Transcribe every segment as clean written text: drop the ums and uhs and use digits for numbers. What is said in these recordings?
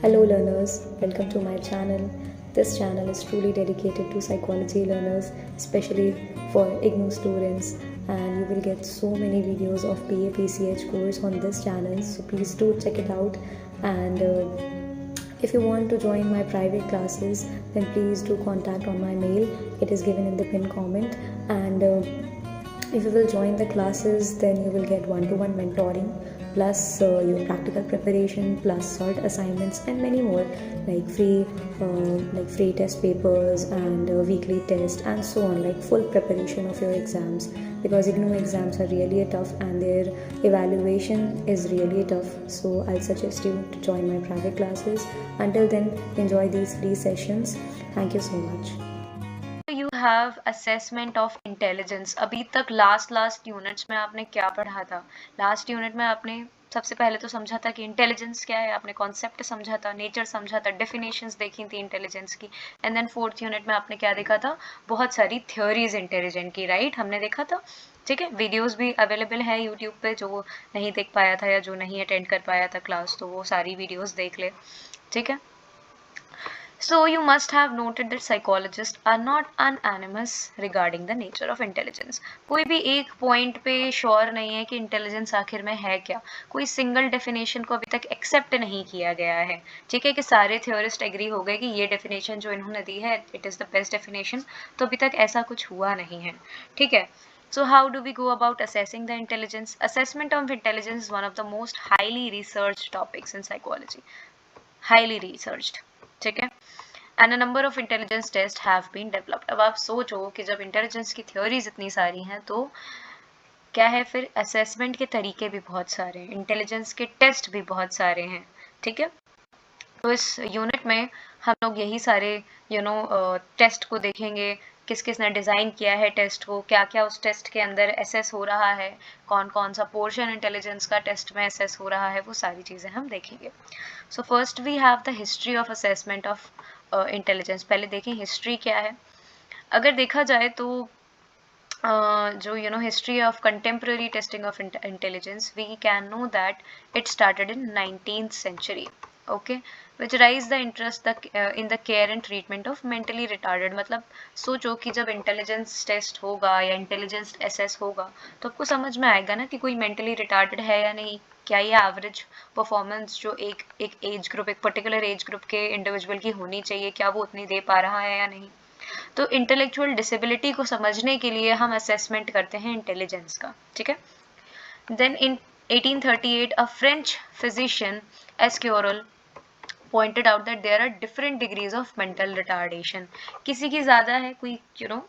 Hello learners, welcome to my channel. This channel is truly dedicated to psychology learners, especially for IGNOU students, and you will get so many videos of BA PCH course on this channel, so please do check it out. And if you want to join my private classes, then please do contact on my mail. It is given in the pinned comment. And if you will join the classes, then you will get one-to-one mentoring, plus your practical preparation, plus short assignments, and many more, like free test papers and weekly test and so on, like full preparation of your exams, because IGNOU exams are really tough and their evaluation is really tough. So I'll suggest you to join my private classes. Until then, enjoy these free sessions. Thank you so much. You have assessment of intelligence. अभी तक last units में आपने क्या पढ़ा था? Last unit में आपने सबसे पहले तो समझा था कि इंटेलिजेंस क्या है, आपने कॉन्सेप्ट समझा था, नेचर समझा था, डेफिनेशंस देखी थी इंटेलिजेंस की, एंड देन फोर्थ यूनिट में आपने क्या देखा था? बहुत सारी थ्योरीज इंटेलिजेंट की, राइट? हमने देखा था, ठीक है। वीडियोस भी अवेलेबल है यूट्यूब पे, जो नहीं देख पाया था या जो नहीं अटेंड कर पाया था क्लास, तो वो सारी वीडियोस देख ले, ठीक है। So you must have noted that psychologists are not unanimous regarding the nature of intelligence. कोई भी एक पॉइंट पे श्योर नहीं है कि इंटेलिजेंस आखिर में है क्या, कोई सिंगल डेफिनेशन को अभी तक एक्सेप्ट नहीं किया गया है, ठीक है, कि सारे थ्योरिस्ट एग्री हो गए कि ये डेफिनेशन जो इन्होंने दी है it is the best definition, तो अभी तक ऐसा कुछ हुआ नहीं है, ठीक है। So how do we go about assessing the intelligence? Assessment of intelligence is one of the most highly researched topics in psychology. Highly researched, ठीक है। And a number of intelligence test have been developed. अब आप सोचो कि जब intelligence की theories इतनी सारी हैं तो क्या है, फिर असेसमेंट के तरीके भी बहुत सारे हैं, इंटेलिजेंस के टेस्ट भी बहुत सारे हैं, ठीक है। तो इस यूनिट में हम लोग यही सारे टेस्ट को देखेंगे, किस किस ने डिज़ाइन किया है टेस्ट को, क्या क्या उस टेस्ट के अंदर एसेस हो रहा है, कौन कौन सा पोर्शन इंटेलिजेंस का टेस्ट में एसेस हो रहा है, वो सारी चीज़ें हम देखेंगे। So first we have the history of assessment of intelligence. पहले देखें हिस्ट्री क्या है। अगर देखा जाए तो जो history of contemporary testing of intelligence, we can know that it started in 19th century, okay, which rise the interest in the care and treatment of mentally retarded. मतलब सोचो कि जब इंटेलिजेंस टेस्ट होगा या इंटेलिजेंस एसेस होगा तो आपको समझ में आएगा ना कि कोई मेंटली रिटार्डेड है या नहीं, क्या ये एवरेज परफॉर्मेंस जो एक एज ग्रुप, एक पर्टिकुलर एज ग्रुप के इंडिविजुअल की होनी चाहिए, क्या वो उतनी दे पा रहा है या नहीं। तो इंटेलेक्चुअल डिसेबिलिटी को समझने के लिए हम असेसमेंट करते हैं इंटेलिजेंस का, ठीक है। Then in 1838 a French physician Esquirol pointed out that there are different degrees of mental retardation. किसी की ज़्यादा है, कोई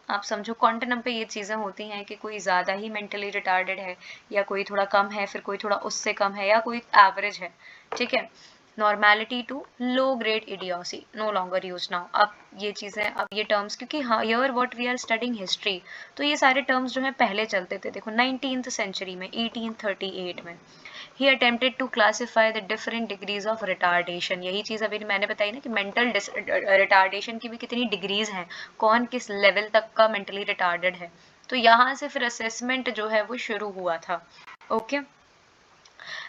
आप समझो क्वांटम पे ये चीज़ें होती हैं कि कोई ज़्यादा ही मेंटली रिटार्डेड है, या कोई थोड़ा कम है, फिर कोई थोड़ा उससे कम है, या कोई एवरेज है, ठीक है। Normality to low grade idiocy, no longer use now. अब ये चीज़ें, अब ये टर्म्स, क्योंकि हाँ here what we are studying history, तो ये सारे टर्म्स जो हैं पहले चलते थे। देखो 19th सेंचुरी में, 1838 में, he attempted to classify the different degrees of retardation। यही चीज़ अभी मैंने बताई ना कि mental retardation की भी कितनी डिग्रीज हैं, कौन किस लेवल तक का मेंटली रिटार्डेड है। तो यहाँ से फिर असेसमेंट जो है वो शुरू हुआ था, ओके।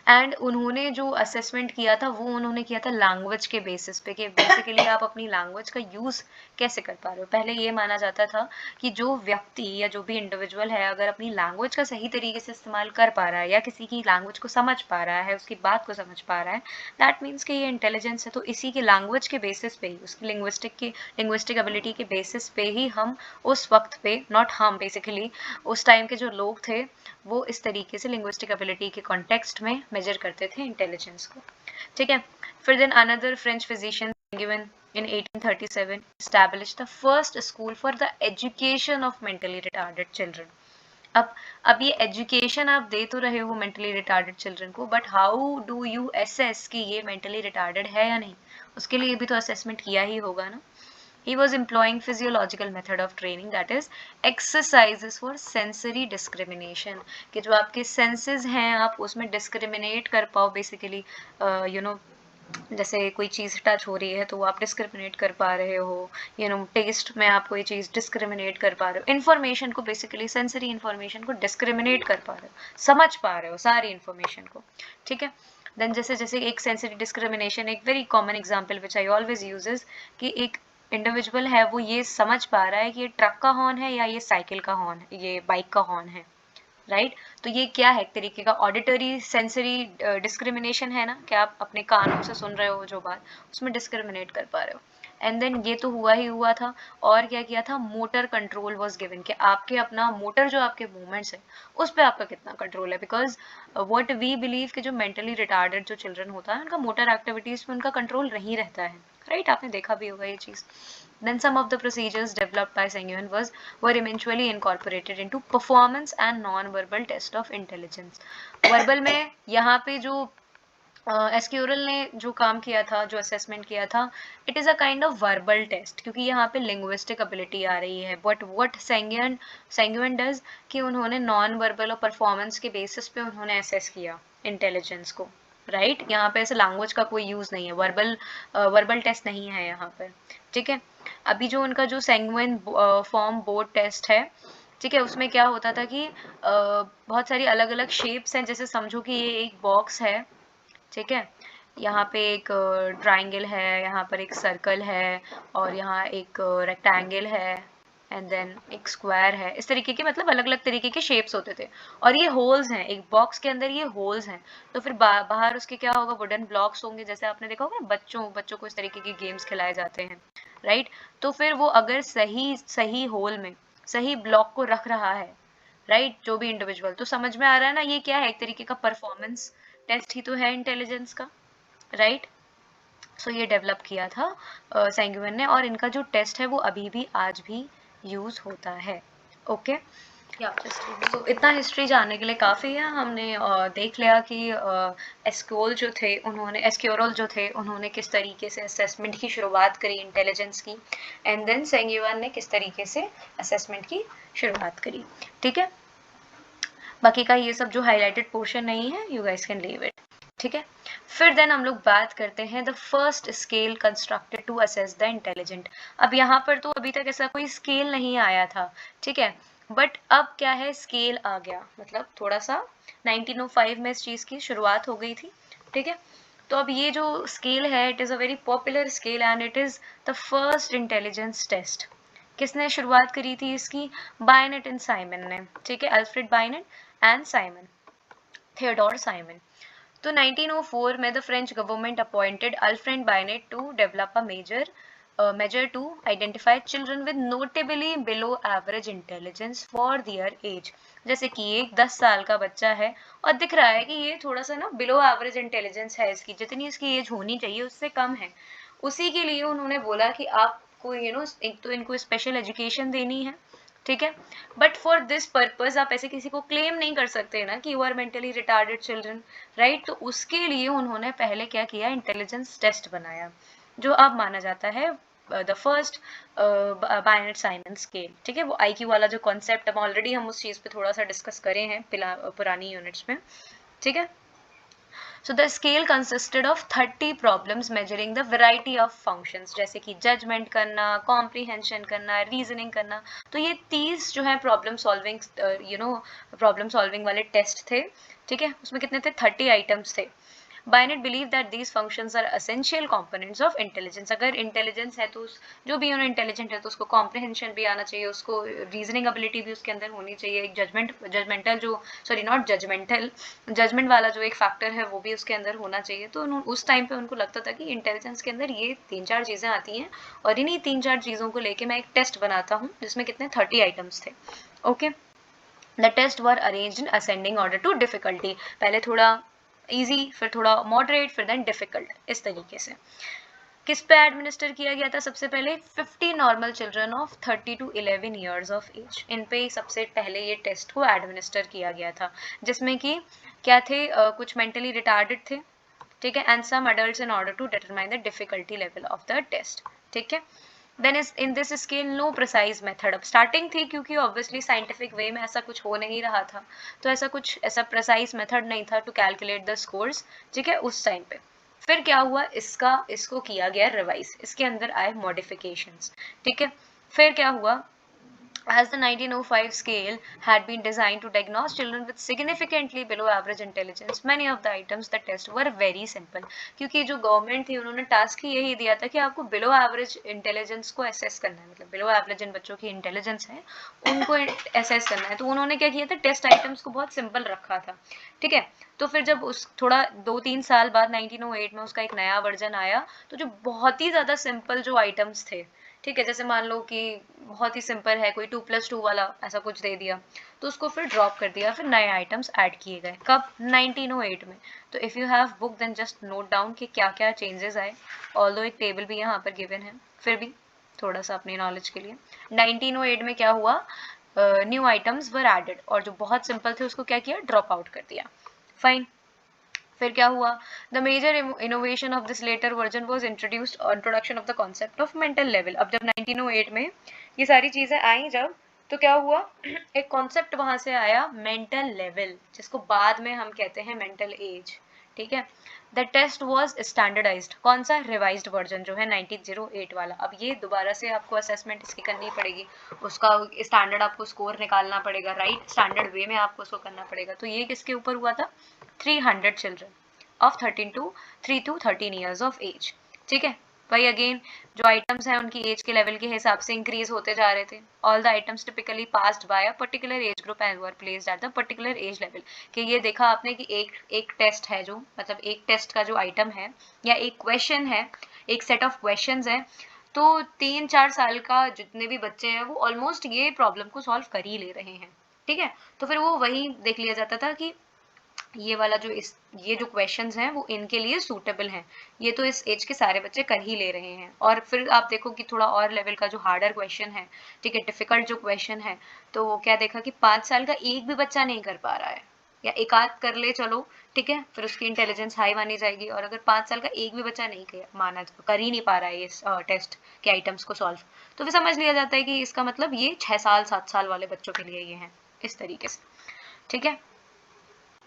एंड उन्होंने जो असेसमेंट किया था वो उन्होंने किया था लैंग्वेज के बेसिस पे, कि बेसिकली आप अपनी लैंग्वेज का यूज़ कैसे कर पा रहे हो। पहले ये माना जाता था कि जो व्यक्ति या जो भी इंडिविजुअल है, अगर अपनी लैंग्वेज का सही तरीके से इस्तेमाल कर पा रहा है, या किसी की लैंग्वेज को समझ पा रहा है, उसकी बात को समझ पा रहा है, दैट मीन्स कि ये इंटेलिजेंस है। तो इसी के लैंग्वेज के बेसिस पे ही, उसकी लिंग्विस्टिक एबिलिटी के बेसिस पे ही हम उस वक्त पे, नॉट हम, बेसिकली उस टाइम के जो लोग थे वो इस तरीके से लिंग्विस्टिक एबिलिटी के कॉन्टेक्स्ट में मेजर करते थे इंटेलिजेंस को, ठीक है। फिर then another French physician given in 1837 established the first school for the education of mentally retarded children. अब ये एजुकेशन आप दे तो रहे हो मेंटली रिटार्डेड चिल्ड्रन को, but how do you assess कि ये मेंटली रिटार्डेड है या नहीं, उसके लिए भी तो असेसमेंट किया ही होगा ना। He was employing physiological method of training, that is exercises for sensory discrimination, कि जो आपके senses हैं आप उसमें discriminate कर पाओ, basically जैसे कोई चीज़ टच हो रही है तो आप डिस्क्रिमिनेट कर पा रहे हो, टेस्ट में आप कोई चीज़ डिस्क्रिमिनेट कर पा रहे हो, इन्फॉर्मेशन को, बेसिकली सेंसरी इन्फॉर्मेशन को डिस्क्रिमिनेट कर पा रहे हो, समझ पा रहे हो सारी इन्फॉर्मेशन को, ठीक है। देन जैसे जैसे एक सेंसरी डिस्क्रिमिनेशन, एक very common example which I always uses कि एक इंडिविजुअल है वो ये समझ पा रहा है कि ये ट्रक का हॉर्न है या ये साइकिल का हॉर्न है, ये बाइक का हॉर्न है, राइट तो ये क्या है, एक तरीके का ऑडिटरी सेंसरी डिस्क्रिमिनेशन है ना, कि आप अपने कानों से सुन रहे हो जो बात, उसमें डिस्क्रिमिनेट कर पा रहे हो। एंड देन ये तो हुआ ही हुआ था, और क्या किया था, मोटर कंट्रोल वाज गिवन, कि आपके अपना मोटर जो आपके मूवमेंट्स है उस पर आपका कितना कंट्रोल है, बिकॉज व्हाट वी बिलीव कि जो मेंटली रिटार्डेड जो चिल्ड्रन होता है उनका मोटर एक्टिविटीज में उनका कंट्रोल नहीं रहता है, राइट आपने देखा भी होगा ये चीज। Then some of the procedures developed by Sengyuan were eventually incorporated into performance and non-verbal test of intelligence. Verbal में यहाँ पे जो एस्क्यूरल ने जो काम किया था, जो असेसमेंट किया था, it is a kind of verbal test, क्योंकि यहाँ पे लिंग्विस्टिक एबिलिटी आ रही है, बट व्हाट सेंग्यून डज कि उन्होंने नॉन वर्बल और परफॉर्मेंस के बेसिस पे उन्होंने असेस किया इंटेलिजेंस को, राइट यहाँ पे ऐसे लैंग्वेज का कोई यूज़ नहीं है, वर्बल टेस्ट नहीं है यहाँ पर, ठीक है। अभी जो उनका जो सेंग्यून फॉर्म बोर्ड टेस्ट है, ठीक है, उसमें क्या होता था कि बहुत सारी अलग अलग शेप्स हैं, जैसे समझो कि ये एक बॉक्स है, ठीक है, यहाँ पे एक ट्राइंगल है, यहाँ पर एक सर्कल है, और यहाँ एक रेक्टेंगल है, एंड देन एक स्क्वायर है, इस तरीके के मतलब अलग अलग तरीके के शेप्स होते थे, और ये होल्स हैं, एक बॉक्स के अंदर ये होल्स हैं, तो फिर बाहर उसके क्या होगा, वुडन ब्लॉक्स होंगे, जैसे आपने देखा होगा बच्चों को इस तरीके के गेम्स खिलाए जाते हैं, राइट। तो फिर वो अगर सही सही होल में सही ब्लॉक को रख रहा है, राइट जो भी इंडिविजुअल, तो समझ में आ रहा है ना, ये क्या है, एक तरीके का परफॉर्मेंस टेस्ट ही तो है इंटेलिजेंस का, राइट। सो ये डेवलप किया था सेंग्यून ने, और इनका जो टेस्ट है वो अभी भी आज भी यूज होता है, ओके। या तो इतना हिस्ट्री जानने के लिए काफ़ी है, हमने देख लिया कि एस्क्योरल जो थे उन्होंने किस तरीके से असेसमेंट की शुरुआत करी इंटेलिजेंस की, एंड देन सेंग्यून ने किस तरीके से असेसमेंट की शुरुआत करी, ठीक है। बाकी का ये सब जो हाईलाइटेड पोर्शन नहीं है, you guys can leave it, ठीक है। फिर देन हम लोग बात करते हैं the first scale constructed to assess the intelligent. अब यहाँ पर तो अभी तक ऐसा कोई स्केल नहीं आया था, ठीक है, बट अब क्या है, स्केल आ गया, मतलब थोड़ा सा 1905 में इस चीज़ की शुरुआत हो गई थी, ठीक है। तो अब ये जो स्केल है, it is a very popular scale and it is the first intelligence test. किसने शुरुआत करी थी इसकी, बायनेट एंड साइमन ने, ठीक है, Alfred Binet and Simon, Theodore Simon. तो 1904 में the French government appointed Alfred Binet to develop a measure to identify children with notably below average intelligence for their age। जैसे कि एक 10 साल का बच्चा है और दिख रहा है कि ये थोड़ा सा ना बिलो एवरेज इंटेलिजेंस है, इसकी जितनी इसकी एज होनी चाहिए उससे कम है, उसी के लिए उन्होंने बोला कि आपको एक तो इनको स्पेशल एजुकेशन देनी है, ठीक है, बट फॉर दिस पर्पज आप ऐसे किसी को क्लेम नहीं कर सकते ना कि you are mentally retarded children, right. तो उसके लिए उन्होंने पहले क्या किया, इंटेलिजेंस टेस्ट बनाया, जो अब माना जाता है the first bayonet Simon scale, ठीक है। वो आईक्यू वाला जो कॉन्सेप्ट, अब ऑलरेडी हम उस चीज़ पे थोड़ा सा डिस्कस करे हैं पुरानी यूनिट्स में, ठीक है। So the scale consisted of 30 problems measuring the variety of functions, जैसे कि जजमेंट करना, कॉम्प्रीहेंशन करना, रीजनिंग करना। तो ये 30 जो है प्रॉब्लम सॉल्विंग वाले टेस्ट थे, ठीक है। उसमें कितने थे, 30 आइटम्स थे। Binet believe that these functions are essential components of intelligence. अगर इंटेलिजेंस है तो जो भी इंटेलिजेंट है तो उसको कॉम्प्रिहेंशन भी आना चाहिए, उसको रीजनिंग एबिलिटी भी उसके अंदर होनी चाहिए, एक जजमेंट वाला जो एक फैक्टर है वो भी उसके अंदर होना चाहिए। तो उस टाइम पे उनको लगता था कि इंटेलिजेंस के अंदर ये 3-4 चीज़ें आती हैं, और इन्हीं 3-4 चीज़ों को लेके मैं एक टेस्ट बनाता हूँ जिसमें कितने 30 आइटम्स थे, okay. The test were arranged in ascending order to difficulty, पहले थोड़ा इजी, फिर थोड़ा मॉडरेट, फिर देन डिफिकल्ट, इस तरीके से। किस पे एडमिनिस्टर किया गया था, सबसे पहले 50 normal children of 30 to 11 years of age, इन पे सबसे पहले ये टेस्ट को एडमिनिस्टर किया गया था, जिसमें कि क्या थे, कुछ मेंटली रिटार्डेड थे, ठीक है, and some adults, in order to determine the difficulty level of the test, ठीक है। Then in this scale no precise method, अब स्टार्टिंग थी क्योंकि ऑब्वियसली साइंटिफिक वे में ऐसा कुछ हो नहीं रहा था, तो ऐसा प्रिसाइज मेथड नहीं था टू कैलकुलेट द स्कोर्स, ठीक है, उस टाइम पे। फिर क्या हुआ, इसको किया गया रिवाइज, इसके अंदर आए मॉडिफिकेशंस, ठीक है। फिर क्या हुआ, as the 1905 scale had been designed to diagnose children with significantly below average intelligence, many of the items the test were very simple. क्योंकि जो गवर्नमेंट थी उन्होंने टास्क ही यही दिया था कि आपको बिलो एवरेज इंटेलिजेंस को असेस करना है, मतलब बिलो एवरेज जिन बच्चों की इंटेलिजेंस है उनको असेस करना है। तो उन्होंने क्या किया था, टेस्ट आइटम्स को बहुत सिंपल रखा था, ठीक है। तो फिर जब उस थोड़ा 2-3 साल बाद 1908 में उसका एक नया वर्जन आया, तो जो बहुत ही ज़्यादा सिंपल जो आइटम्स थे, ठीक है, जैसे मान लो कि बहुत ही सिंपल है, कोई 2+2 वाला ऐसा कुछ दे दिया, तो उसको फिर ड्रॉप कर दिया, फिर नए आइटम्स ऐड किए गए। कब? 1908 में। तो if you have book then just note down कि क्या क्या चेंजेस आए, ऑल्दो एक टेबल भी यहाँ पर गिवन है, फिर भी थोड़ा सा अपनी नॉलेज के लिए। 1908 में क्या हुआ, न्यू आइटम्स वर एडेड, और जो बहुत सिंपल थे उसको क्या किया, ड्रॉप आउट कर दिया। फाइन। फिर क्या हुआ, the major innovation of this later version was introduced introduction of the concept of mental level. अब जब 1908 में ये सारी चीजें आई जब, तो क्या हुआ, एक कॉन्सेप्ट वहां से आया मेंटल लेवल, जिसको बाद में हम कहते हैं मेंटल एज, ठीक है। द टेस्ट वाज स्टैंडर्डाइज्ड, कौन सा, रिवाइज्ड वर्जन जो है 1908 वाला। अब ये दोबारा से आपको असेसमेंट इसकी करनी पड़ेगी, उसका स्टैंडर्ड आपको स्कोर निकालना पड़ेगा, राइट, स्टैंडर्ड वे में आपको उसको करना पड़ेगा। तो ये किसके ऊपर हुआ था, 300 children of 3 to 13 years of age, ठीक है। भाई अगेन जो आइटम्स हैं उनकी एज के लेवल के हिसाब से इंक्रीज होते जा रहे थे। All the items typically passed by a particular age group and were placed at the particular age level. कि ये देखा आपने कि एक टेस्ट है, जो मतलब एक टेस्ट का जो आइटम है या एक क्वेश्चन है, एक सेट ऑफ क्वेश्चंस है, तो 3-4 साल का जितने भी बच्चे हैं वो ऑलमोस्ट ये प्रॉब्लम को सॉल्व कर ही ले रहे हैं, ठीक है। तो फिर वो वही देख लिया जाता था कि ये वाला जो ये जो क्वेश्चंस हैं वो इनके लिए सूटेबल हैं, ये तो इस एज के सारे बच्चे कर ही ले रहे हैं। और फिर आप देखो कि थोड़ा और लेवल का जो हार्डर क्वेश्चन है, ठीक है, डिफिकल्ट जो क्वेश्चन है, तो वो क्या देखा कि 5 साल का एक भी बच्चा नहीं कर पा रहा है, या एक आध कर ले चलो, ठीक है, फिर उसकी इंटेलिजेंस हाई मानी जाएगी। और अगर 5 साल का एक भी बच्चा नहीं कर ही नहीं पा रहा है इस टेस्ट के आइटम्स को सॉल्व, तो फिर समझ लिया जाता है कि इसका मतलब ये 6 साल 7 साल वाले बच्चों के लिए ये है, इस तरीके से, ठीक है।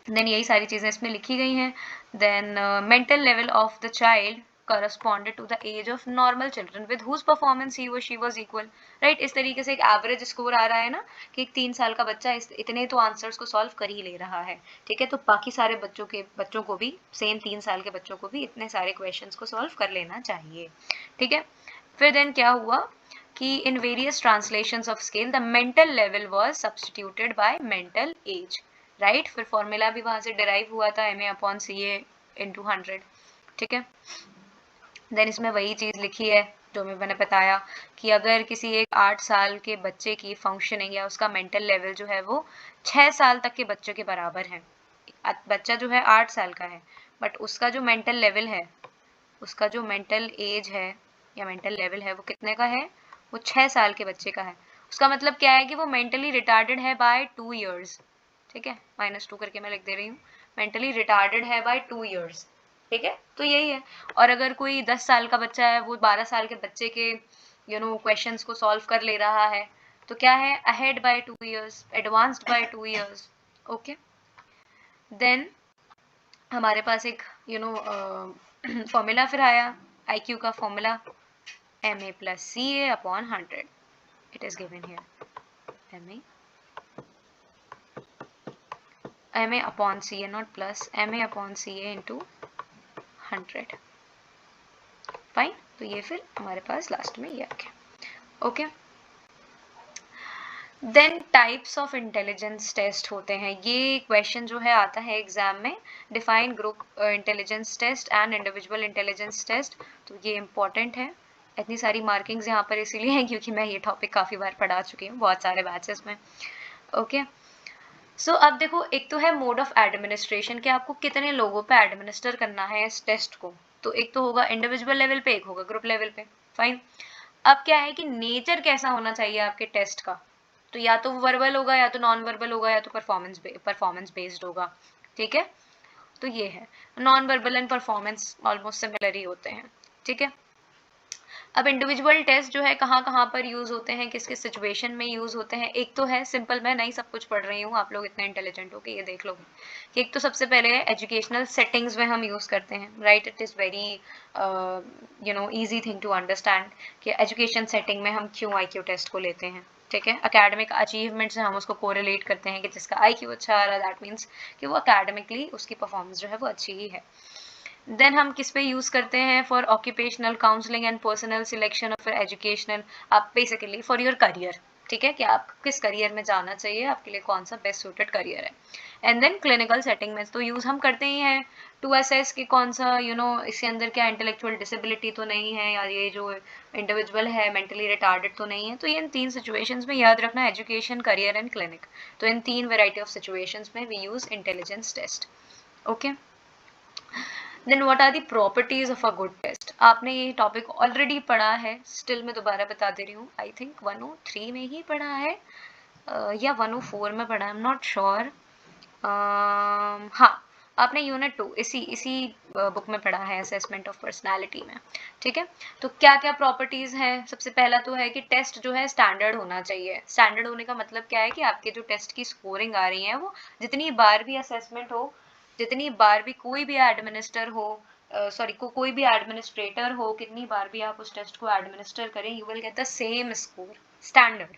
देन यही सारी चीज़ें इसमें लिखी गई हैं। Then mental level of the child corresponded to the age of normal children with whose performance he or she was equal, right। इस तरीके से एक एवरेज स्कोर आ रहा है ना, कि एक 3 साल का बच्चा इतने तो आंसर्स को सॉल्व कर ही ले रहा है, ठीक है। तो बाकी सारे बच्चों को भी, सेम 3 साल के बच्चों को भी इतने सारे क्वेश्चंस को सॉल्व कर लेना चाहिए, ठीक है। फिर देन क्या हुआ कि in various translations of scale the mental level was substituted by mental age, right. फिर फॉर्मूला भी वहां से डिराइव हुआ था, MA/CA × 100, ठीक है। देन इसमें वही चीज लिखी है जो मैंने बताया कि अगर किसी एक 8 साल के बच्चे की फंक्शनिंग या उसका मेंटल लेवल जो है वो 6 साल तक के बच्चों के बराबर है, बच्चा जो है 8 साल का है, बट उसका जो मेंटल लेवल है, उसका जो मेंटल एज है या मेंटल लेवल है वो कितने का है, वो 6 साल के बच्चे का है। उसका मतलब क्या है कि वो मेंटली रिटार्डेड है बाय 2 years, ठीक है, -2 करके मैं लिख दे रही हूँ, मेंटली रिटार्डेड है बाय 2 years, ठीक है। तो यही है। और अगर कोई 10 साल का बच्चा है, वो 12 साल के बच्चे के क्वेश्चंस को सॉल्व कर ले रहा है, तो क्या है, ahead by 2 years, advanced by 2 years, okay. Then हमारे पास एक फॉर्मूला फिर आया, IQ का formula MA+CA/100, it is given here, MA/CA, not plus, MA/CA × 100, fine. तो ये फिर हमारे पास लास्ट में ये आ गया, okay. Then types of intelligence test होते हैं, ये क्वेश्चन जो है आता है एग्जाम में, define group intelligence test and individual intelligence test, तो ये इंपॉर्टेंट है। इतनी सारी मार्किंग्स यहाँ पर इसीलिए हैं क्योंकि मैं ये टॉपिक काफ़ी बार पढ़ा चुकी हूँ बहुत सारे बैचेस में, ओके। सो अब देखो, एक तो है मोड ऑफ एडमिनिस्ट्रेशन, कि आपको कितने लोगों पे एडमिनिस्टर करना है इस टेस्ट को, तो एक तो होगा इंडिविजुअल लेवल पे, एक होगा ग्रुप लेवल पे, फाइन। अब क्या है कि नेचर कैसा होना चाहिए आपके टेस्ट का, तो या तो वर्बल होगा, या तो नॉन वर्बल होगा, या तो परफॉर्मेंस बेस्ड होगा, ठीक है। तो ये है, non verbal and performance almost similar ही होते हैं, ठीक है। अब इंडिविजुअल टेस्ट जो है कहाँ कहाँ पर यूज होते हैं, किस किस सिचुएशन में यूज होते हैं, एक तो है सिंपल, मैं नहीं सब कुछ पढ़ रही हूँ, आप लोग इतने इंटेलिजेंट हो कि ये देख लोगे कि एक तो सबसे पहले है एजुकेशनल सेटिंग्स में हम यूज करते हैं, राइट। It is very easy thing to understand कि एजुकेशन सेटिंग में हम क्यों IQ टेस्ट को लेते हैं, ठीक है, एकेडमिक अचीवमेंट से हम उसको कोरिलेट करते हैं कि जिसका IQ अच्छा आ रहा है दैट मीन्स कि वो एकेडमिकली उसकी परफॉर्मेंस जो है वो अच्छी ही है। देन हम किस पे यूज़ करते हैं for occupational counselling and personal selection और फिर एजुकेशनल, आप बेसिकली फॉर योर करियर, ठीक है, कि आप किस करियर में जाना चाहिए, आपके लिए कौन सा बेस्ट सूटेड करियर है। एंड देन क्लिनिकल सेटिंग में तो यूज़ हम करते ही हैं टू असेस कि कौन सा इसके अंदर क्या इंटेलेक्चुअल डिसेबिलिटी तो नहीं है, या ये जो इंडिविजुअल है मेंटली रिटार्डेड तो नहीं है। तो ये इन 3 सिचुएशंस में याद रखना, एजुकेशन, करियर एंड क्लिनिक। तो इन 3 वेराइटी ऑफ सिचुएशंस में we use intelligence test. Okay, then what are the properties of a good test. आपने ये टॉपिक ऑलरेडी पढ़ा है, स्टिल मैं दोबारा बता दे रही हूँ। आई थिंक 103 में ही पढ़ा है या 104 में पढ़ा है, आई एम नॉट श्योर। हाँ, आपने यूनिट 2 इसी बुक में पढ़ा है, असेसमेंट ऑफ पर्सनालिटी में, ठीक है। तो क्या क्या प्रॉपर्टीज हैं? सबसे पहला तो है कि टेस्ट जो है स्टैंडर्ड होना चाहिए। स्टैंडर्ड होने का मतलब क्या है कि आपके जो टेस्ट की स्कोरिंग आ रही है वो जितनी बार भी असेसमेंट हो, जितनी बार भी कोई भी एडमिनिस्टर हो, कोई भी एडमिनिस्ट्रेटर हो, कितनी बार भी आप उस टेस्ट को एडमिनिस्टर करें, you will get the same score, standard,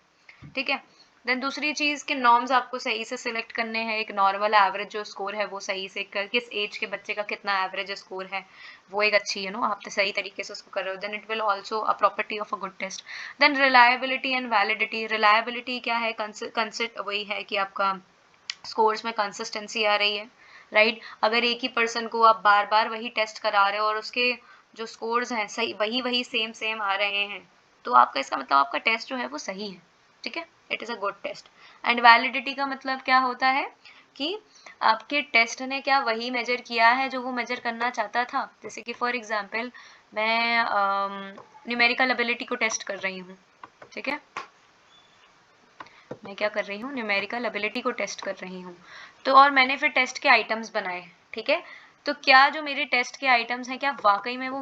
ठीक है। देन दूसरी चीज के नॉर्म्स आपको सही से सिलेक्ट करने हैं। एक नॉर्मल एवरेज जो स्कोर है वो सही से किस एज के बच्चे का कितना एवरेज स्कोर है, वो एक अच्छी आप तो सही तरीके से उसको कर रहे हो। Then it will also a property of a good test. Then reliability and validity. Reliability क्या है? वही है कि आपका स्कोर्स में कंसिस्टेंसी आ रही है, राइट। अगर एक ही पर्सन को आप बार बार वही टेस्ट करा रहे हो और उसके जो स्कोर्स हैं सही वही सेम आ रहे हैं, तो आपका इसका मतलब आपका टेस्ट जो है वो सही है, ठीक है, it is a good test. And validity का मतलब क्या होता है कि आपके टेस्ट ने क्या वही मेजर किया है जो वो मेजर करना चाहता था। जैसे कि फॉर एग्जांपल मैं न्यूमेरिकल एबिलिटी को टेस्ट कर रही हूँ, ठीक है, मैं क्या कर रही हूँ, न्यूमेरिकल एबिलिटी को टेस्ट कर रही हूँ। तो और मैंने फिर टेस्ट के आइटम्स बनाए, ठीक है। तो क्या जो मेरे टेस्ट के आइटम्स हैं क्या वाकई में वो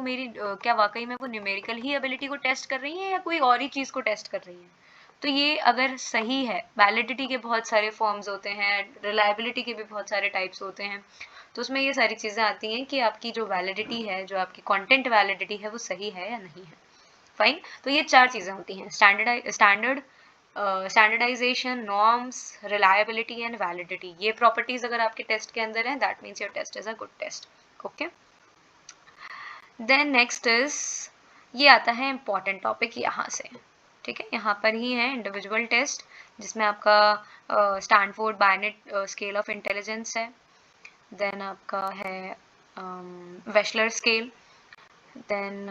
न्यूमेरिकल ही एबिलिटी को टेस्ट कर रही है या कोई और ही चीज़ को टेस्ट कर रही है? तो ये अगर सही है, वैलिडिटी के बहुत सारे फॉर्म्स होते हैं, रिलायबिलिटी के भी बहुत सारे टाइप्स होते हैं, तो उसमें ये सारी चीज़ें आती हैं कि आपकी जो वैलिडिटी है, जो आपकी कंटेंट वैलिडिटी है वो सही है या नहीं है। फाइन, तो ये 4 चीज़ें होती हैं, standardization, norms, reliability and validity. ये प्रॉपर्टीज अगर आपके टेस्ट के अंदर हैं, that means your test is a good test. Okay, then next is, ये आता है इम्पॉर्टेंट टॉपिक यहाँ से, ठीक है, यहाँ पर ही है इंडिविजुअल टेस्ट, जिसमें आपका Stanford bayonet scale of intelligence है। देन आपका है वेशलर स्केल। देन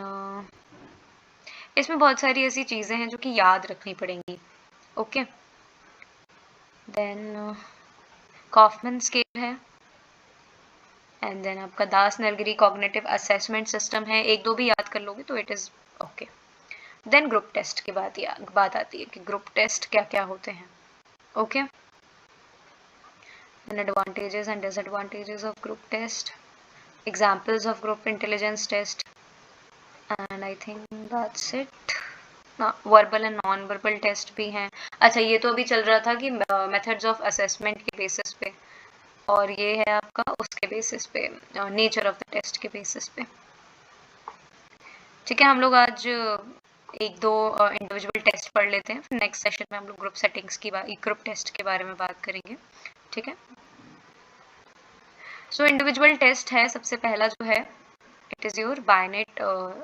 इसमें बहुत सारी ऐसी चीज़ें हैं जो कि याद रखनी पड़ेंगी। ओके, देन कॉफमैन स्केल है, एंड देन आपका Das Naglieri cognitive assessment system है। एक दो भी याद कर लोगे तो it is okay. Then group test की बात आती है कि ग्रुप टेस्ट क्या क्या होते हैं। Okay, then advantages and disadvantages of group test, examples of group intelligence test, and I think that's it. Verbal and non verbal test भी हैं। अच्छा, ये तो अभी चल रहा था कि मेथड्स ऑफ असेसमेंट के बेसिस पे, और ये है आपका उसके बेसिस पे, नेचर ऑफ द टेस्ट के बेसिस पे, ठीक है। हम लोग आज एक दो इंडिविजुअल टेस्ट पढ़ लेते हैं, फिर नेक्स्ट सेशन में हम लोग ग्रुप सेटिंग्स की ग्रुप टेस्ट के बारे में बात करेंगे, ठीक है। सो इंडिविजुअल टेस्ट है सबसे पहला जो है, it is your bayonet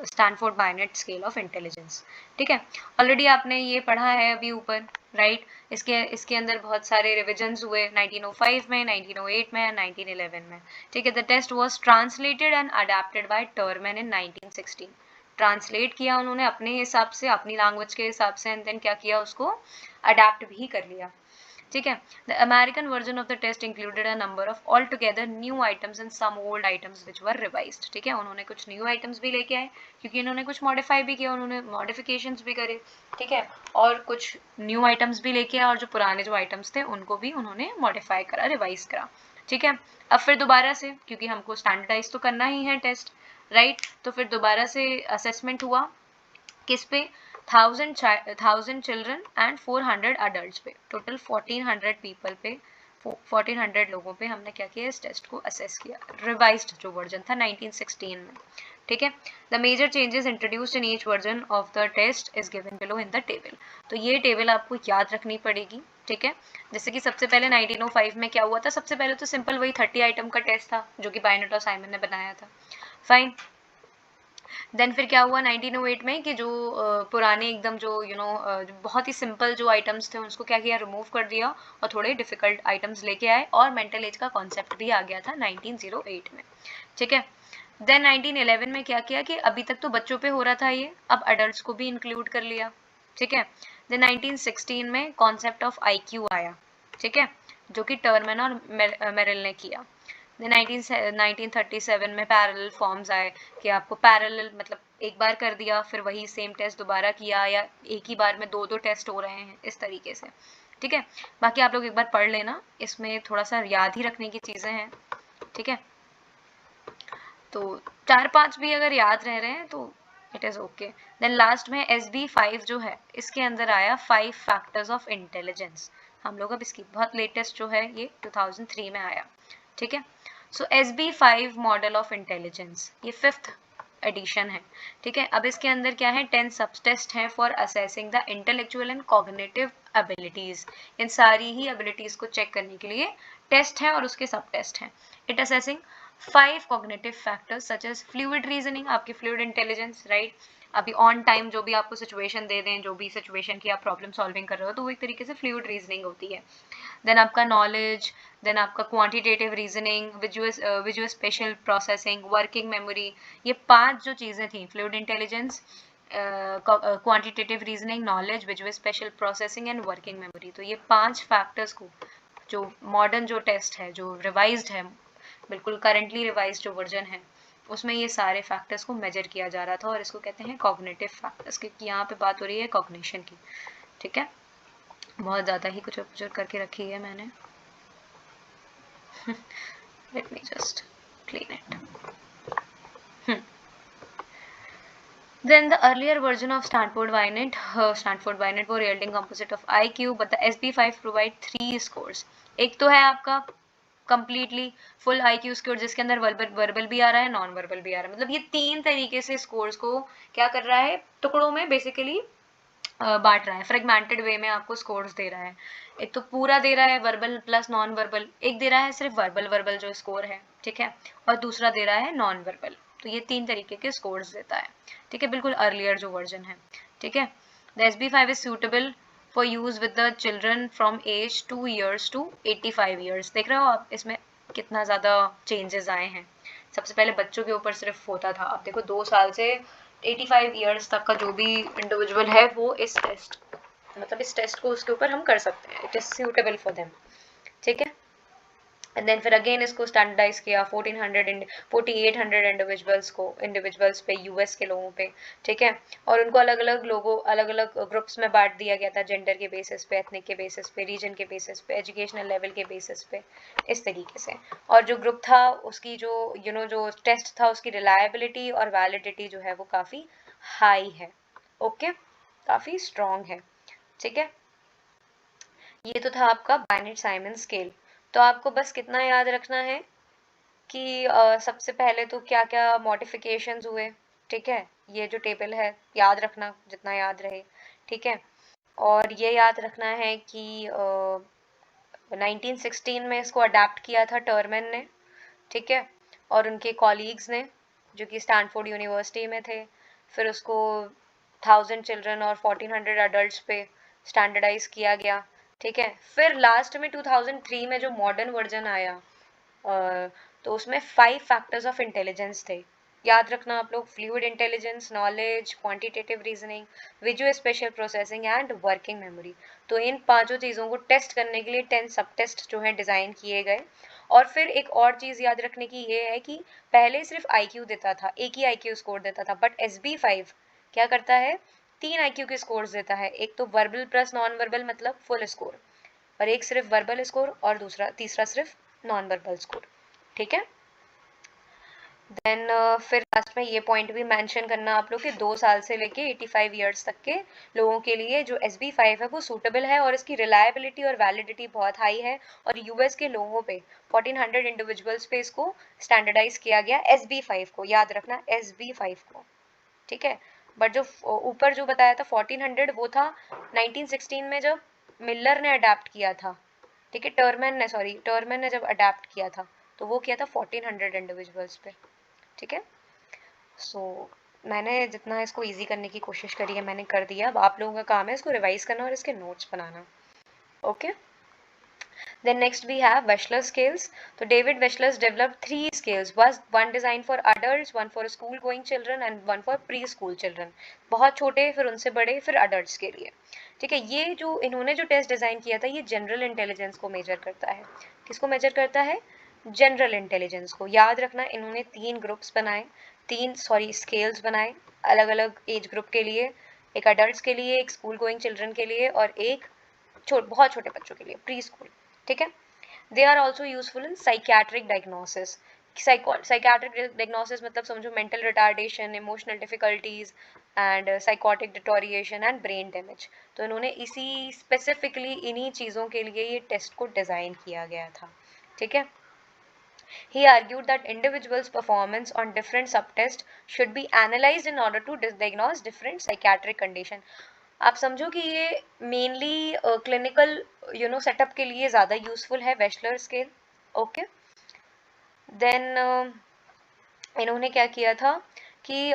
Stanford bayonet scale of intelligence, ठीक है। ऑलरेडी आपने ये पढ़ा है अभी ऊपर, राइट। इसके अंदर बहुत सारे रिविजन्स हुए 1905 में, 1908 में, 1911 में, ठीक है। The test was translated and adapted by Terman in 1916। Translate किया उन्होंने अपने हिसाब से, अपनी लैंग्वेज के हिसाब से, एंड देन क्या किया, उसको अडेप्ट भी कर लिया, ठीक है। The American version of the test included a number of all together new items and some old items which were revised, ठीक है। उन्होंने कुछ न्यू आइटम्स भी लेके आए, क्योंकि इन्होंने कुछ मॉडिफाई भी किया, उन्होंने मॉडिफिकेशंस भी करे, ठीक है, और कुछ न्यू आइटम्स भी लेके आए, और जो पुराने जो आइटम्स थे उनको भी उन्होंने मॉडिफाई करा, रिवाइज करा, ठीक है। अब फिर दोबारा से, क्योंकि हमको स्टैंडर्डाइज तो करना ही है टेस्ट, राइट, तो फिर दोबारा से असेसमेंट हुआ किस पे, 1000 चिल्ड्रन एंड 400 अडल्ट पे, टोटल 1400 पीपल पे, 1400 लोगों पे हमने क्या किया, इस टेस्ट को असेस किया, रिवाइज्ड जो वर्जन था 1916 में, ठीक है। The major changes introduced in each version of the test is given below in the table. तो ये टेबल आपको याद रखनी पड़ेगी, ठीक है। जैसे कि सबसे पहले 1905 में क्या हुआ था, सबसे पहले तो सिंपल वही 30 आइटम का टेस्ट था जो कि बायनेट और साइमन ने बनाया था, फाइन। देन फिर क्या हुआ 1908 में कि जो पुराने एकदम जो बहुत ही सिंपल जो आइटम्स थे उसको क्या किया, रिमूव कर दिया और थोड़े डिफिकल्ट आइटम्स लेके आए, और मेंटल एज का कॉन्सेप्ट भी आ गया था 1908 में, ठीक है। देन 1911 में क्या किया कि अभी तक तो बच्चों पे हो रहा था ये, अब अडल्ट को भी इंक्लूड कर लिया, ठीक है। देन 1916 में कॉन्सेप्ट ऑफ IQ आया, ठीक है, जो कि टर्मन और मेरिल ने किया। 1937 में पैरेलल फॉर्म्स आए कि आपको पैरेलल मतलब एक बार कर दिया फिर वही सेम टेस्ट दोबारा किया, या एक ही बार में दो टेस्ट हो रहे हैं, इस तरीके से, ठीक है। बाकी आप लोग एक बार पढ़ लेना, इसमें थोड़ा सा याद ही रखने की चीज़ें हैं, ठीक है। तो 4-5 भी अगर याद रह रहे हैं तो it is okay. Then last में SB5 जो है, इसके अंदर आया 5 फैक्टर्स ऑफ इंटेलिजेंस। हम लोग अब इसकी बहुत लेटेस्ट जो है ये 2003 में आया, ठीक है। सो SB5 मॉडल ऑफ इंटेलिजेंस ये 5th एडिशन है, ठीक है। अब इसके अंदर क्या है, 10 सब टेस्ट हैं for assessing the intellectual and cognitive abilities. इन सारी ही एबिलिटीज को चेक करने के लिए टेस्ट है और उसके सब टेस्ट हैं। It assessing 5 cognitive factors such as fluid reasoning, आपकी फ्लूइड इंटेलिजेंस, राइट। अभी ऑन टाइम जो भी आपको सिचुएशन दे दें, जो भी सिचुएशन की आप प्रॉब्लम सॉल्विंग कर रहे हो, तो वो एक तरीके से फ्लूइड रीजनिंग होती है। देन आपका नॉलेज, देन आपका quantitative reasoning, visual special processing, working memory, ये 5 जो चीज़ें थी, fluid intelligence, quantitative reasoning, knowledge, visual special processing and working memory, तो ये 5 फैक्टर्स को जो मॉडर्न जो टेस्ट है, जो रिवाइज्ड है, बिल्कुल करंटली रिवाइज्ड जो वर्जन है, उसमें ये सारे फैक्टर्स को मेजर किया जा रहा था, और इसको कहते हैं कॉग्निटिव फैक्टर्स, क्योंकि यहाँ पे बात हो रही है कॉग्निशन की, ठीक है। बहुत ज़्यादा ही कुछ ऑब्जर्व करके रखी है मैंने। Let me just clean it. Then the earlier version of Stanford Binet were yielding composite of IQ, but the SB5 provide 3 scores. एक तो है आपका completely full IQ स्कोर, जिसके अंदर वर्बल भी आ रहा है, नॉन वर्बल भी आ रहा है, मतलब ये 3 तरीके से स्कोर्स को क्या कर रहा है, टुकड़ों में बेसिकली बांट रहा है, फ्रेगमेंटेड वे में आपको स्कोर्स दे रहा है। एक तो पूरा दे रहा है वर्बल प्लस नॉन वर्बल, एक दे रहा है सिर्फ वर्बल जो स्कोर है, ठीक है, और दूसरा दे रहा है नॉन वर्बल। तो ये 3 तरीके के स्कोर्स देता है, ठीक है, बिल्कुल अर्लियर जो वर्जन है, ठीक है। The SB5 is suitable for use with the children from age 2 years to 85 years। देख रहे हो आप इसमें कितना ज़्यादा चेंजेस आए हैं। सबसे पहले बच्चों के ऊपर सिर्फ होता था, अब देखो 2 साल से 85 ईयर्स तक का जो भी इंडिविजुअल है वो इस टेस्ट को उसके ऊपर हम कर सकते हैं। It is suitable for them, ठीक है। एंड देन फिर अगेन इसको स्टैंडर्डाइज किया 4800 इंडिविजुअल्स पे, यूएस के लोगों पे, ठीक है, और उनको अलग अलग ग्रुप्स में बांट दिया गया था, जेंडर के बेसिस पे, एथनिक के बेसिस पे, रीजन के बेसिस पे, एजुकेशनल लेवल के बेसिस पे, इस तरीके से। और जो ग्रुप था उसकी जो जो टेस्ट था उसकी रिलायबिलिटी और वैलिडिटी जो है वो काफ़ी हाई है, ओके, काफ़ी स्ट्रॉन्ग है, ठीक है। ये तो था आपका बायनेट साइमन स्केल। तो आपको बस कितना याद रखना है कि सबसे पहले तो क्या क्या मॉडिफिकेशंस हुए, ठीक है, ये जो टेबल है याद रखना जितना याद रहे, ठीक है। और ये याद रखना है कि 1916 में इसको अडेप्ट किया था टर्मन ने, ठीक है, और उनके कॉलीग्स ने जो कि स्टैनफोर्ड यूनिवर्सिटी में थे। फिर उसको 1000 चिल्ड्रन और 1400 अडल्ट्स पे स्टैंडर्डाइज किया गया, ठीक है। फिर लास्ट में 2003 में जो मॉडर्न वर्जन आया तो उसमें 5 फैक्टर्स ऑफ इंटेलिजेंस थे, याद रखना आप लोग, fluid intelligence, knowledge, quantitative reasoning, visual special processing and working memory. तो इन 5 चीज़ों को टेस्ट करने के लिए 10 सब टेस्ट जो है डिज़ाइन किए गए। और फिर एक और चीज़ याद रखने की ये है कि पहले सिर्फ IQ देता था, एक ही IQ स्कोर देता था, बट SB5 क्या करता है, 3 IQ के स्कोर्स देता है, एक तो वर्बल प्लस नॉन वर्बल मतलब फुल स्कोर, और एक सिर्फ वर्बल स्कोर और तीसरा सिर्फ नॉन वर्बल स्कोर, ठीक है। देन फिर लास्ट में ये पॉइंट भी मेंशन करना आप लोग कि 2 साल से लेके 85 ईयर्स तक के लोगों के लिए जो SB5 है वो सूटेबल है और इसकी रिलायबिलिटी और वैलिडिटी बहुत हाई है, और यूएस के लोगों पे 1400 इंडिविजुअल्स पे इसको स्टैंडर्डाइज किया गया SB5 को, याद रखना SB5 को, ठीक है। बट जो ऊपर जो बताया था 1400 वो था 1916 में जब मिलर ने अडेप्ट किया था, ठीक है, टर्मैन ने जब अडेप्ट किया था तो वो किया था 1400 इंडिविजुअल्स पे, ठीक है। सो मैंने जितना इसको इजी करने की कोशिश करी है मैंने कर दिया, अब आप लोगों का काम है इसको रिवाइज करना और इसके notes banana, okay. Then next we have Wechsler scales. So David Wechsler developed 3 scales, was one designed for adults, one for school going children and one for preschool children. बहुत छोटे, फिर उनसे बड़े, फिर adults के लिए, ठीक है। ये जो इन्होंने जो टेस्ट डिजाइन किया था ये जनरल इंटेलिजेंस को मेजर करता है। किसको मेजर करता है? जनरल इंटेलिजेंस को। याद रखना इन्होंने 3 ग्रुप्स बनाए, स्केल्स बनाए अलग अलग एज ग्रुप के लिए, एक अडल्ट के लिए, एक स्कूल गोइंग चिल्ड्रन के लिए और एक बहुत छोटे बच्चों के लिए प्री स्कूल, ठीक है। They are also useful in psychiatric diagnosis. Psychiatric diagnosis मतलब समझो mental retardation, emotional difficulties and psychotic deterioration and brain damage. तो इन्होंने इसी स्पेसिफिकली इन्हीं चीज़ों के लिए ये टेस्ट को डिज़ाइन किया गया था, ठीक है। He argued that individuals' performance on different subtests should be analyzed in order to diagnose different psychiatric condition. आप समझो कि ये मेनली क्लिनिकल सेटअप के लिए ज़्यादा यूजफुल है वेशलर स्केल, ओके। देन इन्होंने क्या किया था कि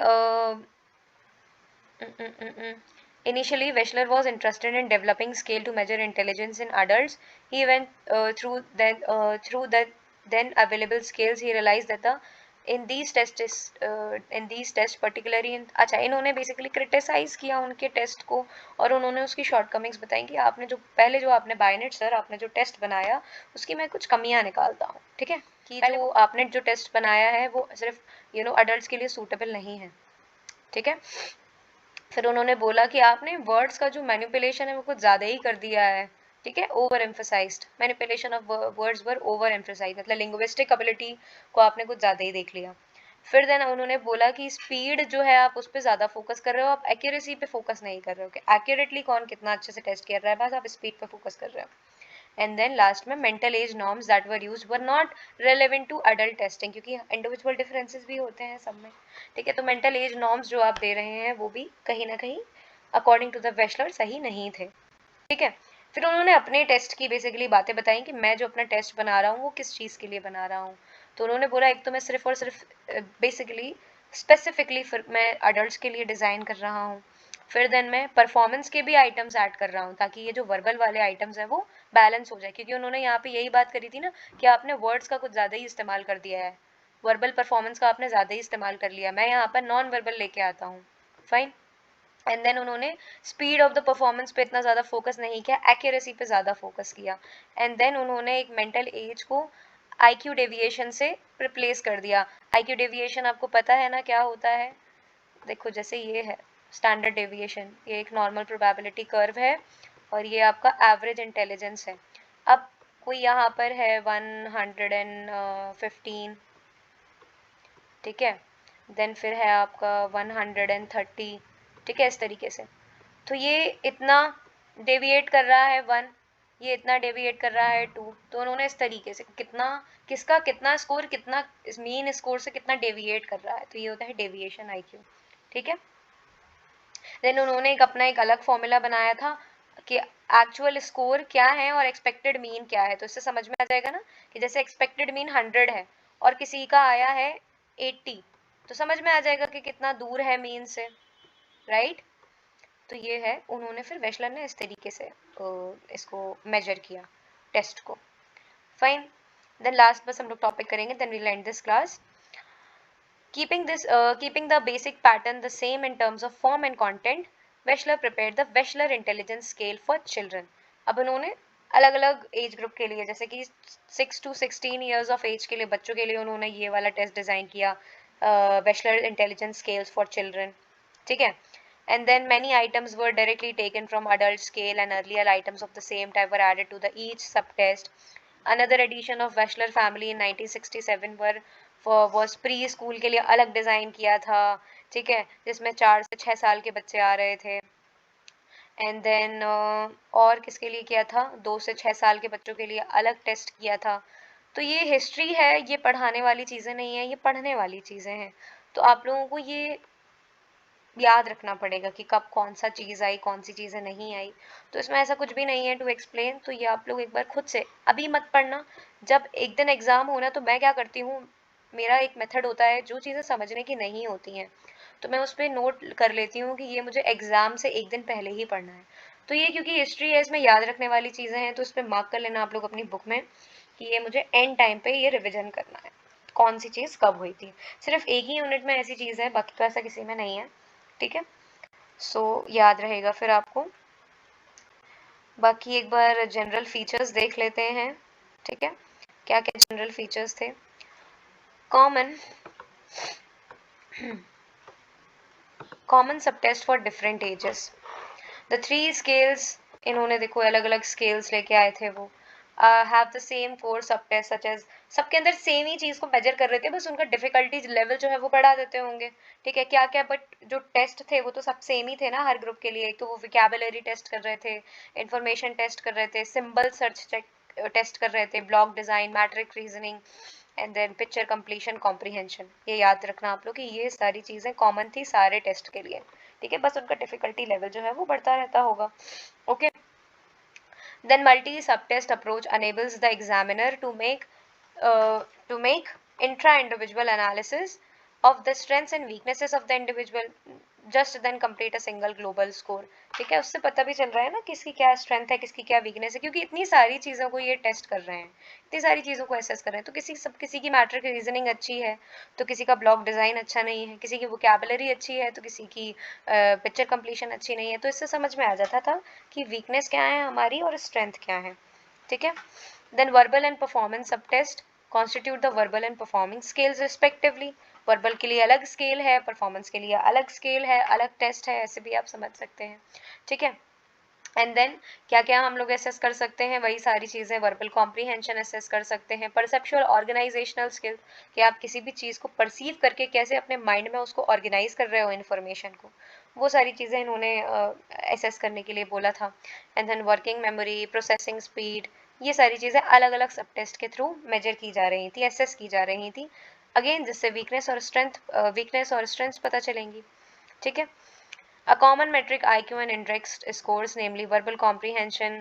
initially Wechsler was interested in developing scale to measure intelligence in adults. He went through the then available scales. He realized that in these tests particularly in अच्छा इन्होंने basically criticise किया उनके test को और उन्होंने उसकी शॉर्टकमिंग्स बताई कि आपने जो आपने बायनेट सर आपने जो टेस्ट बनाया उसकी मैं कुछ कमियां निकालता हूँ, ठीक है, कि जो आपने जो टेस्ट बनाया है वो सिर्फ अडल्ट के लिए सूटेबल नहीं है, ठीक है। फिर उन्होंने बोला कि आपने वर्ड्स का जो मैनिपुलेशन है वो कुछ ज़्यादा ही कर दिया है, ठीक है, over emphasised, manipulation of words were over emphasise, मतलब लिंग्विस्टिक एबिलिटी को आपने कुछ ज़्यादा ही देख लिया। फिर देन उन्होंने बोला कि स्पीड जो है आप उस पर ज़्यादा फोकस कर रहे हो, आप एक्यूरेसी पे फोकस नहीं कर रहे हो कि एक्यूरेटली कौन कितना अच्छे से टेस्ट कर रहा है, बस आप स्पीड पे फोकस कर रहे हो। एंड देन लास्ट में mental age norms that were used were not relevant to adult testing, क्योंकि इंडिविजुअल डिफरेंसेस भी होते हैं सब में, ठीक है। तो मेंटल एज नॉर्म्स जो आप दे रहे हैं वो भी कहीं ना कहीं अकॉर्डिंग टू द वेशलर सही नहीं थे, ठीक है। फिर उन्होंने अपने टेस्ट की बेसिकली बातें बताई कि मैं जो अपना टेस्ट बना रहा हूँ वो किस चीज़ के लिए बना रहा हूँ। तो उन्होंने बोला एक तो मैं सिर्फ और सिर्फ बेसिकली स्पेसिफिकली फिर मैं अडल्ट के लिए डिज़ाइन कर रहा हूँ। फिर देन मैं परफॉर्मेंस के भी आइटम्स ऐड कर रहा हूँ ताकि ये जो वर्बल वाले आइटम्स हैं वो बैलेंस हो जाए, क्योंकि उन्होंने यहाँ पे यही बात करी थी ना कि आपने वर्ड्स का कुछ ज़्यादा ही इस्तेमाल कर दिया है, वर्बल परफॉर्मेंस का आपने ज़्यादा ही इस्तेमाल कर लिया, मैं यहाँ पर नॉन वर्बल लेके आता हूँ, फाइन। एंड देन उन्होंने स्पीड ऑफ द परफॉर्मेंस पे इतना ज़्यादा फोकस नहीं किया, एक्यूरेसी पे ज़्यादा फोकस किया। एंड देन उन्होंने एक मेंटल एज को आईक्यू डेविएशन से रिप्लेस कर दिया। आईक्यू डेविएशन आपको पता है ना क्या होता है? देखो जैसे ये है स्टैंडर्ड डेविएशन, ये एक नॉर्मल प्रोबेबिलिटी कर्व है और ये आपका एवरेज इंटेलिजेंस है। अब कोई यहाँ पर है 115, ठीक है, देन फिर है आपका 130, ठीक है, इस तरीके से। तो ये इतना डेविएट कर रहा है 1, ये इतना डेविएट कर रहा है 2, तो उन्होंने इस तरीके से किसका कितना स्कोर कितना इस मीन स्कोर से कितना डेविएट कर रहा है, तो ये होता है डेविएशन आईक्यू, ठीक है। देन उन्होंने अपना एक अलग फॉर्मूला बनाया था कि एक्चुअल स्कोर क्या है और एक्सपेक्टेड मीन क्या है, तो इससे समझ में आ जाएगा ना कि जैसे एक्सपेक्टेड मीन 100 है और किसी का आया है 80, तो समझ में आ जाएगा कि कितना दूर है मीन से, राइट। तो ये है, उन्होंने फिर वेशलर ने इस तरीके से इसको मेजर किया टेस्ट को, फाइन। देन लास्ट बस हम लोग टॉपिक करेंगे, then we'll end this class. Keeping the basic pattern the same in terms of form and content, Wechsler prepared the Wechsler Intelligence Scale for Children. अब उन्होंने अलग अलग एज ग्रुप के लिए जैसे कि 6 to 16 ईयर्स ऑफ एज के लिए बच्चों के लिए उन्होंने ये वाला टेस्ट डिज़ाइन किया, Wechsler Intelligence Scales for Children, ठीक है। And then many items were directly taken from adult scale and earlier items of the same type were added to the each subtest. Another edition of Wechsler family in 1967 were was pre school के लिए अलग design किया था, ठीक है, जिसमें 4 से 6 साल के बच्चे आ रहे थे। एंड देन और किसके लिए किया था, 2 से 6 साल के बच्चों के लिए अलग टेस्ट किया था। तो ये हिस्ट्री है, ये पढ़ाने वाली चीज़ें नहीं है, ये पढ़ने वाली चीज़ें हैं। तो आप लोगों को ये याद रखना पड़ेगा कि कब कौन सा चीज़ आई, कौन सी चीज़ें नहीं आई। तो इसमें ऐसा कुछ भी नहीं है टू एक्सप्लेन, तो ये आप लोग एक बार खुद से अभी मत पढ़ना, जब एक दिन एग्ज़ाम होना तो मैं क्या करती हूँ, मेरा एक मेथड होता है, जो चीज़ें समझने की नहीं होती हैं तो मैं उस पर नोट कर लेती हूँ कि ये मुझे एग्ज़ाम से एक दिन पहले ही पढ़ना है। तो ये क्योंकि हिस्ट्री है, इसमें याद रखने वाली चीज़ें हैं, तो इस पर मार्क कर लेना आप लोग अपनी बुक में कि ये मुझे एंड टाइम पे ये रिविजन करना है, कौन सी चीज़ कब हुई थी। सिर्फ एक ही यूनिट में ऐसी चीज़ है, बाकी तो ऐसा किसी में नहीं है, ठीक है। सो याद रहेगा फिर आपको। बाकी एक बार जनरल फीचर्स देख लेते हैं, ठीक है, क्या क्या जनरल फीचर्स थे। Common common sub test for different ages, the 3 scales, इन्होंने देखो अलग अलग स्केल्स लेके आए थे वो। Have the same core sub test such as, सबके अंदर सेम ही चीज़ को मेजर कर रहे थे, बस उनका डिफिकल्टी लेवल जो है वो बढ़ा देते होंगे, ठीक है, क्या क्या, बट जो टेस्ट थे वो तो सब सेम ही थे ना हर ग्रुप के लिए। एक तो वो विकैबुलरी टेस्ट कर रहे थे, इंफॉर्मेशन टेस्ट कर रहे थे, सिंबल सर्च टेस्ट कर रहे थे, block design, matrix reasoning, and then picture completion, comprehension. ये याद रखना आप लोग कि ये सारी चीज़ें कॉमन थी सारे टेस्ट के लिए, ठीक है, बस उनका डिफिकल्टी लेवल जो है वो बढ़ता रहता होगा, okay. Then multi-subtest approach enables the examiner to make intra-individual analysis of the strengths and weaknesses of the individual, just then complete a single global score, ठीक है। उससे पता भी चल रहा है ना किसकी क्या स्ट्रेंथ है, किसकी क्या वीकनेस है, क्योंकि इतनी सारी चीज़ों को ये टेस्ट कर रहे हैं, इतनी सारी चीज़ों को एसेस कर रहे हैं। तो किसी की मैट्रिक रीजनिंग अच्छी है तो किसी का ब्लॉक डिज़ाइन अच्छा नहीं है, किसी की वोकैबुलरी अच्छी है तो किसी की पिक्चर कंप्लीशन अच्छी नहीं है। तो इससे समझ में आ जाता था कि वीकनेस क्या है हमारी और स्ट्रेंथ क्या है, ठीक है। Then verbal and performance sub test constitute the verbal and performing scales respectively. Verbal के लिए अलग स्केल है, परफॉर्मेंस के लिए अलग स्केल है, अलग टेस्ट है, ऐसे भी आप समझ सकते हैं, ठीक है। एंड देन क्या क्या हम लोग एसेस कर सकते हैं, वही सारी चीज़ें, वर्बल कॉम्प्रीहेंशन एसेस कर सकते हैं, परसेप्चुअल ऑर्गेनाइजेशनल स्किल, कि आप किसी भी चीज़ को परसीव करके कैसे अपने माइंड में उसको ऑर्गेनाइज कर रहे हो इन्फॉर्मेशन को, वो सारी चीज़ें इन्होंने एसेस करने के लिए बोला था। And then working memory, processing speed, ये सारी चीज़ें अलग अलग सब टेस्ट के थ्रू मेजर की जा रही थी, एसेस की जा रही थी, अगेन जिससे वीकनेस और स्ट्रेंथ पता चलेंगी, ठीक है। A common metric IQ and index scores, namely verbal comprehension,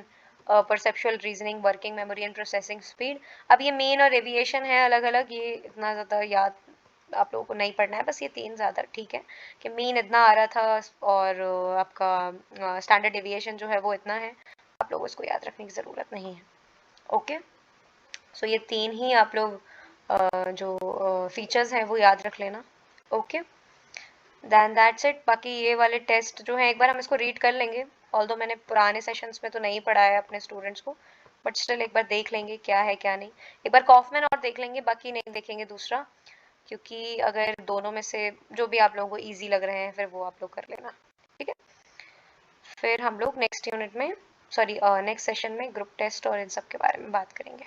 perceptual reasoning, working memory and processing speed. अब ये मेन और एविएशन है अलग अलग, ये इतना ज़्यादा याद आप लोगों को नहीं पढ़ना है, बस ये 3 ज़्यादा ठीक है कि मीन इतना आ रहा था और आपका स्टैंडर्ड डेविएशन जो है वो इतना है, आप लोगों को इसको याद रखने की ज़रूरत नहीं है, ओके। सो ये 3 ही आप लोग जो फीचर्स हैं वो याद रख लेना, ओके। Then that's it. बाकी ये वाले टेस्ट जो हैं एक बार हम इसको रीड कर लेंगे, ऑल्दो मैंने पुराने सेशंस में तो नहीं पढ़ाया अपने स्टूडेंट्स को, बट स्टिल एक बार देख लेंगे क्या है क्या नहीं। एक बार कॉफमैन और देख लेंगे, बाकी नहीं देखेंगे दूसरा, क्योंकि अगर दोनों में से जो भी आप लोगों को ईजी लग रहे हैं फिर वो आप लोग कर लेना, ठीक है। फिर हम लोग नेक्स्ट यूनिट में नेक्स्ट सेशन में ग्रुप टेस्ट और इन सब के बारे में बात करेंगे।